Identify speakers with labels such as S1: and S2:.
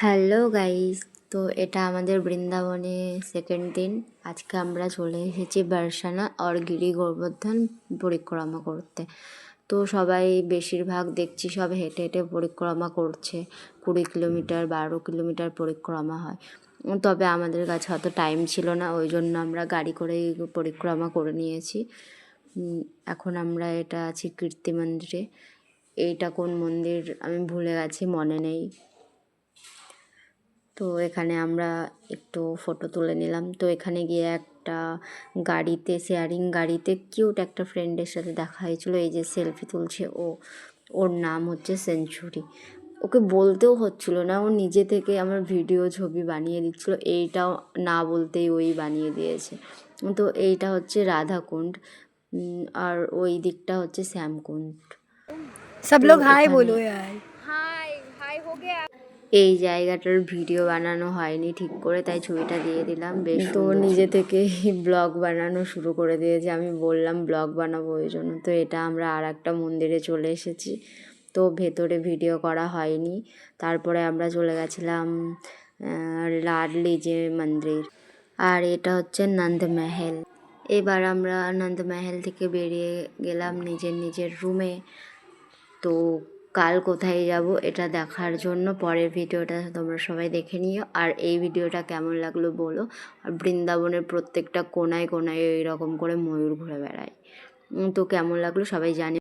S1: Hello guys, তো এটা আমাদের বৃন্দাবনে সেকেন্ড দিন। আজকে আমরা চলে এসেছি বার্সানা আর গিরি গোবর্ধন পরিক্রমা করতে। তো সবাই বেশিরভাগ দেখছি সব হেঁটে হেঁটে পরিক্রমা করছে। 20 কিলোমিটার 12 কিলোমিটার পরিক্রমা হয়। তবে আমাদের কাছে অত টাইম ছিল না, ওই জন্য আমরা গাড়ি করেই পরিক্রমা করে নিয়েছি। এখন আমরা এটা আছি কীর্তি মন্দিরে। এইটা কোন মন্দির আমি ভুলে গেছি, মনে নেই। তো এখানে আমরা একটু ফটো তুলে নিলাম। তো এখানে গিয়ে একটা গাড়িতে, শেয়ারিং গাড়িতে কিউট একটা ফ্রেন্ডের সাথে দেখা হয়েছিল। এই যে সেলফি তুলছে ওর নাম হচ্ছে সেঞ্চুরি। ওকে বলতেও হচ্ছিল না, ও নিজে থেকে আমার ভিডিও ছবি বানিয়ে দিচ্ছিল। এইটাও না বলতেই ওই বানিয়ে দিয়েছে। তো এইটা হচ্ছে রাধাকুণ্ড, আর ওই দিকটা হচ্ছে শ্যামকুণ্ড।
S2: सब
S1: তো
S2: लोग हाय
S1: এখানে
S2: बोलो यार।
S3: हाय हाय हो गया।
S1: এই জায়গাটার ভিডিও বানানো হয়নি ঠিক করে, তাই ছবিটা দিয়ে দিলাম। বেশ, তো নিজে থেকে ব্লগ বানানো শুরু করে দিয়েছে। আমি বললাম ব্লগ বানাবো ওই জন্য। তো এটা আমরা আর একটা মন্দিরে চলে এসেছি, তো ভেতরে ভিডিও করা হয়নি। তারপরে আমরা চলে গেছিলাম লাডলি যে মন্দির, আর এটা হচ্ছে নন্দমহল। এবার আমরা নন্দমহল থেকে বেরিয়ে গেলাম নিজের নিজের রুমে। তো কাল কোথায় যাব এটা দেখার জন্য পরের ভিডিওটা তোমরা সবাই দেখে নিও। আর এই ভিডিওটা কেমন লাগলো বলো। আর বৃন্দাবনের প্রত্যেকটা কোনায় কোনায় এইরকম করে ময়ূর ঘুরে বেড়ায়। তো কেমন লাগলো সবাই জানি।